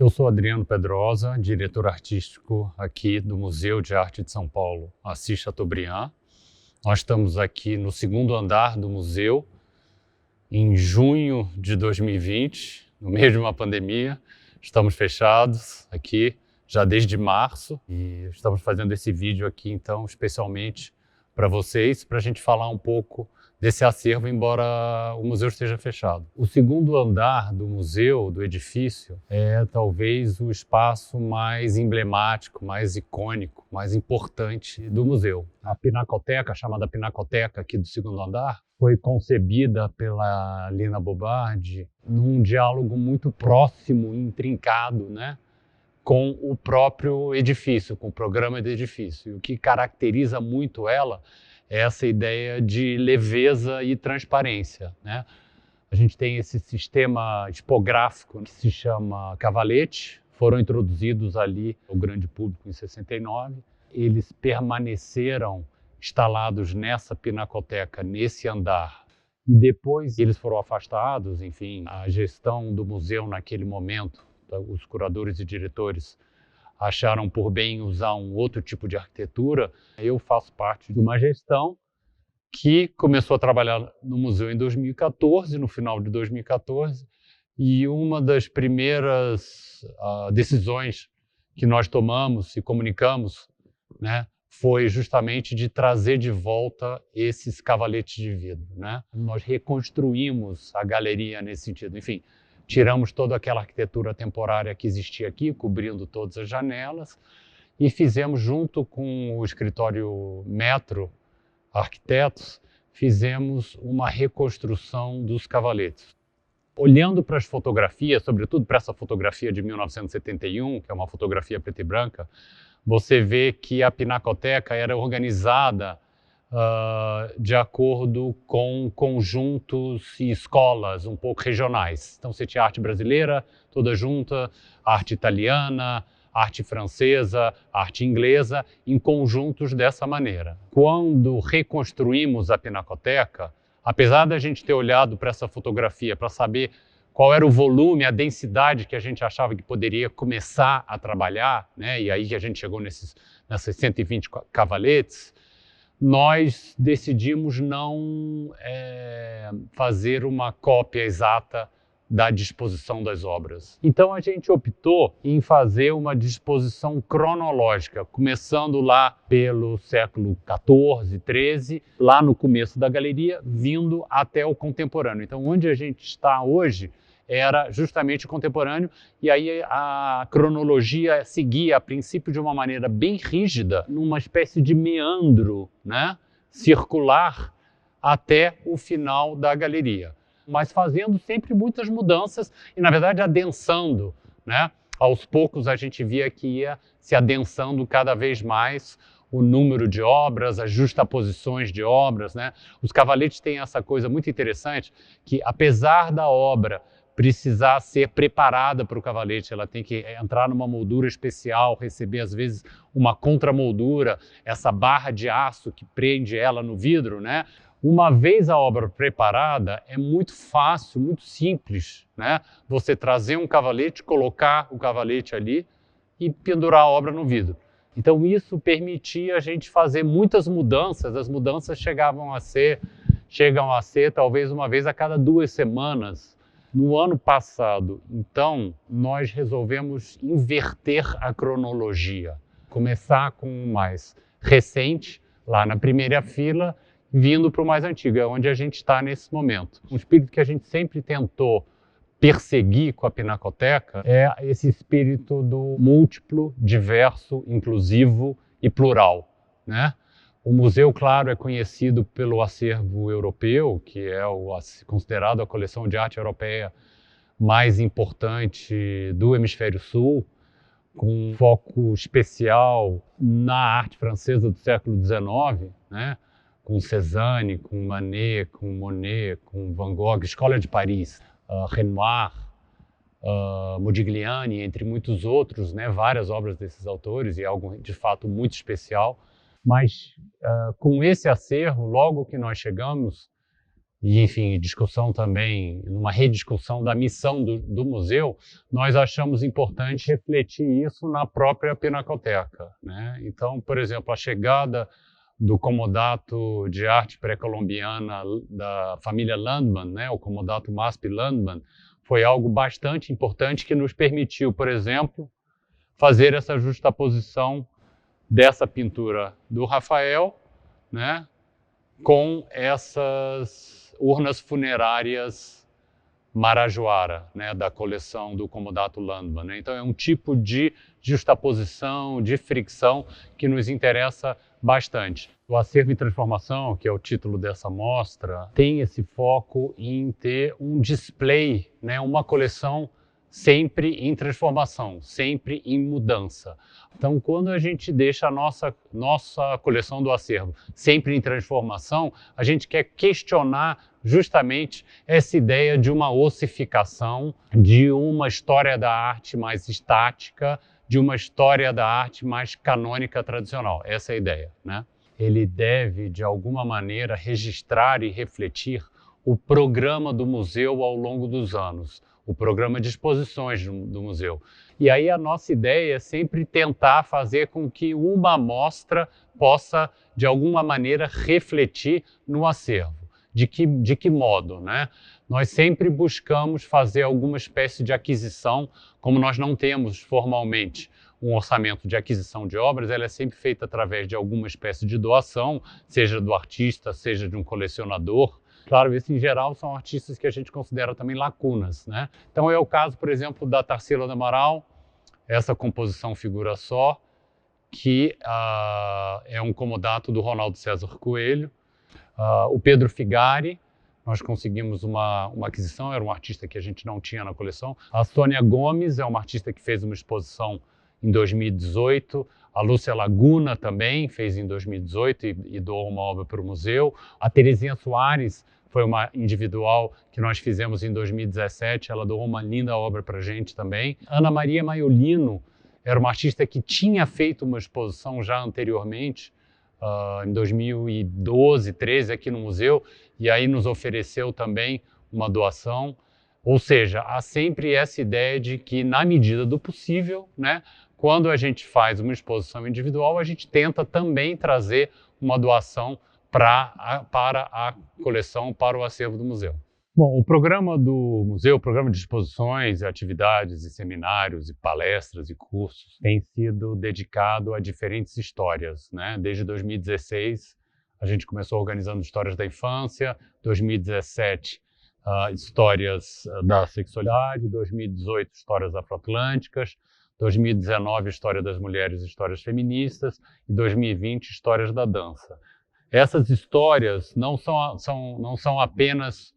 Eu sou Adriano Pedrosa, diretor artístico aqui do Museu de Arte de São Paulo, Assis Chateaubriand. Nós estamos aqui no segundo andar do museu, em junho de 2020, no meio de uma pandemia. Estamos fechados aqui já desde março e estamos fazendo esse vídeo aqui, então, especialmente para vocês, para a gente falar um pouco desse acervo, embora o museu esteja fechado. O segundo andar do museu, do edifício, é talvez o espaço mais emblemático, mais icônico, mais importante do museu. A pinacoteca, chamada Pinacoteca aqui do segundo andar, foi concebida pela Lina Bobardi num diálogo muito próximo e intrincado, né, com o próprio edifício, com o programa do edifício. E o que caracteriza muito ela é essa ideia de leveza e transparência, né? A gente tem esse sistema tipográfico que se chama cavalete, foram introduzidos ali ao grande público em 69. Eles permaneceram instalados nessa pinacoteca, nesse andar. E depois eles foram afastados, enfim, a gestão do museu naquele momento, os curadores e diretores acharam por bem usar um outro tipo de arquitetura. Eu faço parte de uma gestão que começou a trabalhar no museu em 2014, no final de 2014, e uma das primeiras decisões que nós tomamos e comunicamos, né, foi justamente de trazer de volta esses cavaletes de vidro, né? Nós reconstruímos a galeria nesse sentido, enfim, tiramos toda aquela arquitetura temporária que existia aqui, cobrindo todas as janelas, e fizemos, junto com o escritório Metro Arquitetos, fizemos uma reconstrução dos cavaletes. Olhando para as fotografias, sobretudo para essa fotografia de 1971, que é uma fotografia preta e branca, você vê que a pinacoteca era organizada de acordo com conjuntos e escolas um pouco regionais. Então você tinha arte brasileira toda junta, arte italiana, arte francesa, arte inglesa, em conjuntos dessa maneira. Quando reconstruímos a pinacoteca, apesar da gente ter olhado para essa fotografia para saber qual era o volume, a densidade que a gente achava que poderia começar a trabalhar, né? E aí que a gente chegou nessas 120 cavaletes, nós decidimos não fazer uma cópia exata da disposição das obras. Então a gente optou em fazer uma disposição cronológica, começando lá pelo século XIV, XIII, lá no começo da galeria, vindo até o contemporâneo. Então onde a gente está hoje era justamente o contemporâneo, e aí a cronologia seguia, a princípio, de uma maneira bem rígida, numa espécie de meandro, né, circular até o final da galeria, mas fazendo sempre muitas mudanças e, na verdade, adensando, né? Aos poucos a gente via que ia se adensando cada vez mais o número de obras, as justaposições de obras, né? Os cavaletes têm essa coisa muito interessante, que apesar da obra precisar ser preparada para o cavalete, ela tem que entrar numa moldura especial, receber às vezes uma contramoldura, essa barra de aço que prende ela no vidro, né? Uma vez a obra preparada, é muito fácil, muito simples, né? Você trazer um cavalete, colocar o cavalete ali e pendurar a obra no vidro. Então isso permitia a gente fazer muitas mudanças. As mudanças chegam a ser talvez uma vez a cada 2 semanas. No ano passado, então, nós resolvemos inverter a cronologia. Começar com o mais recente, lá na primeira fila, vindo para o mais antigo, é onde a gente está nesse momento. Um espírito que a gente sempre tentou perseguir com a pinacoteca é esse espírito do múltiplo, diverso, inclusivo e plural, né? O museu, claro, é conhecido pelo acervo europeu, que é considerado a coleção de arte europeia mais importante do Hemisfério Sul, com um foco especial na arte francesa do século XIX, né? Com Cézanne, com Manet, com Monet, com Van Gogh, Escola de Paris, Renoir, Modigliani, entre muitos outros, né? Várias obras desses autores e algo de fato muito especial. Mas com esse acervo, logo que nós chegamos, e, enfim, discussão também, numa rediscussão da missão do museu, nós achamos importante refletir isso na própria Pinacoteca, né? Então, por exemplo, a chegada do comodato de arte pré-colombiana da família Landman, né, o comodato Masp Landman, foi algo bastante importante que nos permitiu, por exemplo, fazer essa justaposição dessa pintura do Rafael, né, com essas urnas funerárias Marajoara, né, da coleção do comodato Landman, né? Então é um tipo de justaposição, de fricção que nos interessa bastante. O Acervo em Transformação, que é o título dessa mostra, tem esse foco em ter um display, né, uma coleção sempre em transformação, sempre em mudança. Então, quando a gente deixa a nossa coleção do acervo sempre em transformação, a gente quer questionar justamente essa ideia de uma ossificação, de uma história da arte mais estática, de uma história da arte mais canônica tradicional. Essa é a ideia, né? Ele deve, de alguma maneira, registrar e refletir o programa do museu ao longo dos anos, o programa de exposições do museu. E aí a nossa ideia é sempre tentar fazer com que uma amostra possa, de alguma maneira, refletir no acervo. De que modo, né? Nós sempre buscamos fazer alguma espécie de aquisição, como nós não temos formalmente um orçamento de aquisição de obras, ela é sempre feita através de alguma espécie de doação, seja do artista, seja de um colecionador. Claro, isso em geral são artistas que a gente considera também lacunas, né? Então é o caso, por exemplo, da Tarsila do Amaral, essa composição figura só, que é um comodato do Ronaldo César Coelho. O Pedro Figari, nós conseguimos uma aquisição, era um artista que a gente não tinha na coleção. A Sônia Gomes é uma artista que fez uma exposição em 2018. A Lúcia Laguna também fez em 2018 e doou uma obra para o museu. A Terezinha Soares foi uma individual que nós fizemos em 2017, ela doou uma linda obra para a gente também. Ana Maria Maiolino era uma artista que tinha feito uma exposição já anteriormente, em 2012, 13 aqui no museu, e aí nos ofereceu também uma doação. Ou seja, há sempre essa ideia de que, na medida do possível, né, quando a gente faz uma exposição individual, a gente tenta também trazer uma doação para a coleção, para o acervo do museu. Bom, o programa do museu, o programa de exposições, atividades, e seminários, e palestras e cursos tem sido dedicado a diferentes histórias, né? Desde 2016, a gente começou organizando histórias da infância, 2017, histórias da sexualidade, 2018, histórias afroatlânticas, 2019, história das mulheres, histórias feministas, e 2020, histórias da dança. Essas histórias não são apenas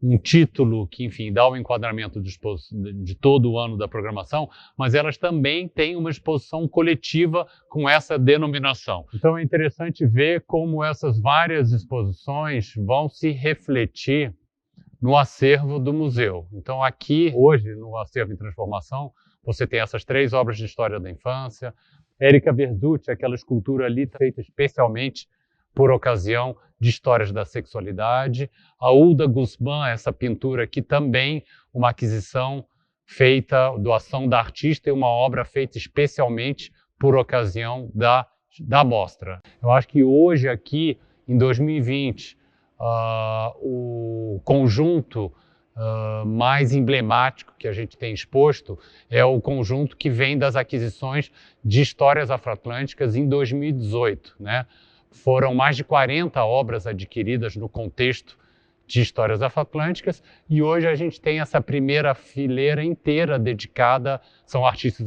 um título que, enfim, dá o enquadramento de todo o ano da programação, mas elas também têm uma exposição coletiva com essa denominação. Então é interessante ver como essas várias exposições vão se refletir no acervo do museu. Então aqui, hoje, no Acervo em Transformação, você tem essas 3 obras de história da infância, Érica Verzutti, aquela escultura ali feita especialmente por ocasião de histórias da sexualidade. A Hulda Guzmán, essa pintura aqui também, uma aquisição feita, doação da artista e uma obra feita especialmente por ocasião da mostra. Eu acho que hoje aqui, em 2020, o conjunto mais emblemático que a gente tem exposto é o conjunto que vem das aquisições de histórias afroatlânticas em 2018, né? Foram mais de 40 obras adquiridas no contexto de histórias afroatlânticas e hoje a gente tem essa primeira fileira inteira dedicada, são artistas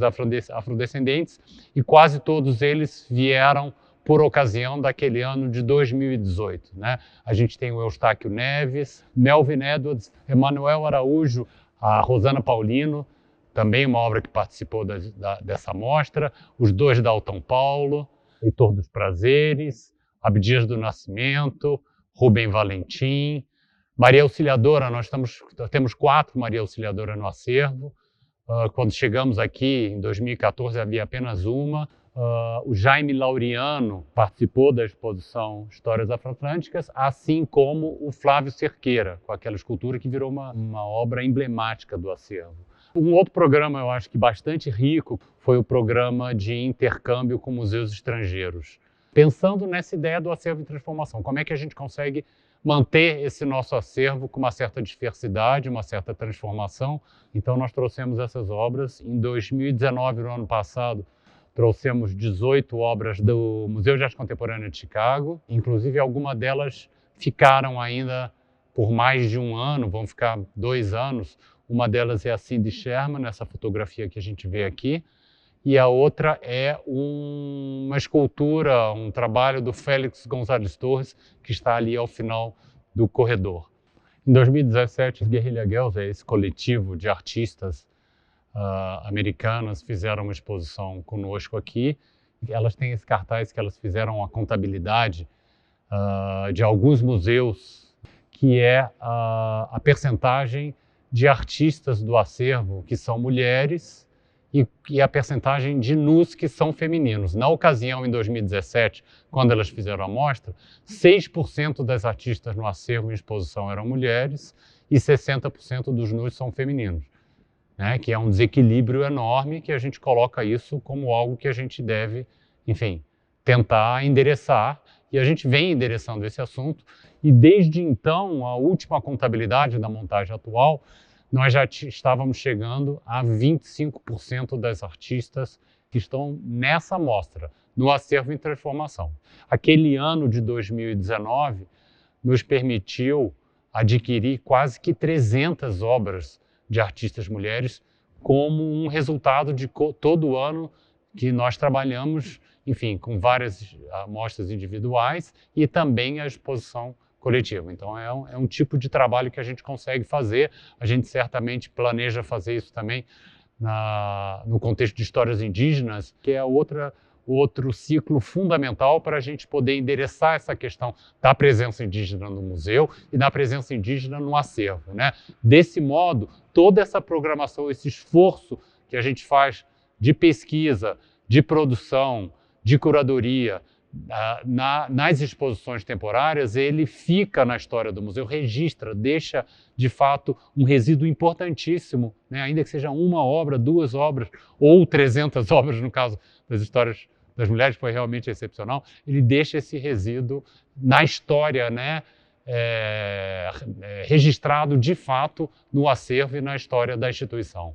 afrodescendentes e quase todos eles vieram por ocasião daquele ano de 2018, né? A gente tem o Eustáquio Neves, Melvin Edwards, Emanuel Araújo, a Rosana Paulino, também uma obra que participou dessa mostra, os 2 Dalton Paulo, Heitor dos Prazeres, Abdias do Nascimento, Rubem Valentim, Maria Auxiliadora, nós temos 4 Maria Auxiliadora no acervo. Quando chegamos aqui em 2014 havia apenas uma. o Jaime Laureano participou da exposição Histórias Afroatlânticas, assim como o Flávio Cerqueira, com aquela escultura que virou uma obra emblemática do acervo. Um outro programa, eu acho que bastante rico, foi o programa de intercâmbio com museus estrangeiros. Pensando nessa ideia do acervo em transformação, como é que a gente consegue manter esse nosso acervo com uma certa diversidade, uma certa transformação? Então nós trouxemos essas obras. Em 2019, no ano passado, trouxemos 18 obras do Museu de Arte Contemporânea de Chicago, inclusive algumas delas ficaram ainda por mais de um ano, vão ficar 2 anos. Uma delas é a Cindy Sherman, essa fotografia que a gente vê aqui, e a outra é uma escultura, um trabalho do Félix González Torres, que está ali ao final do corredor. Em 2017, os Guerrilla Girls, esse coletivo de artistas americanas, fizeram uma exposição conosco aqui. Elas têm esse cartaz que elas fizeram a contabilidade de alguns museus, que é a percentagem de artistas do acervo que são mulheres e a percentagem de nus que são femininos. Na ocasião, em 2017, quando elas fizeram a mostra, 6% das artistas no acervo em exposição eram mulheres e 60% dos nus são femininos, né? Que é um desequilíbrio enorme, que a gente coloca isso como algo que a gente deve, enfim, tentar endereçar, e a gente vem endereçando esse assunto, e desde então, a última contabilidade da montagem atual, nós já estávamos chegando a 25% das artistas que estão nessa mostra, no acervo em transformação. Aquele ano de 2019 nos permitiu adquirir quase que 300 obras de artistas mulheres como um resultado de todo ano que nós trabalhamos, enfim, com várias amostras individuais e também a exposição coletiva. Então é um tipo de trabalho que a gente consegue fazer. A gente certamente planeja fazer isso também no contexto de histórias indígenas, que é outro ciclo fundamental para a gente poder endereçar essa questão da presença indígena no museu e da presença indígena no acervo, né? Desse modo, toda essa programação, esse esforço que a gente faz de pesquisa, de produção, de curadoria, nas exposições temporárias, ele fica na história do museu, registra, deixa de fato um resíduo importantíssimo, né? Ainda que seja uma obra, 2 obras ou 300 obras, no caso das histórias das mulheres, foi realmente excepcional, ele deixa esse resíduo na história, né? Registrado de fato no acervo e na história da instituição.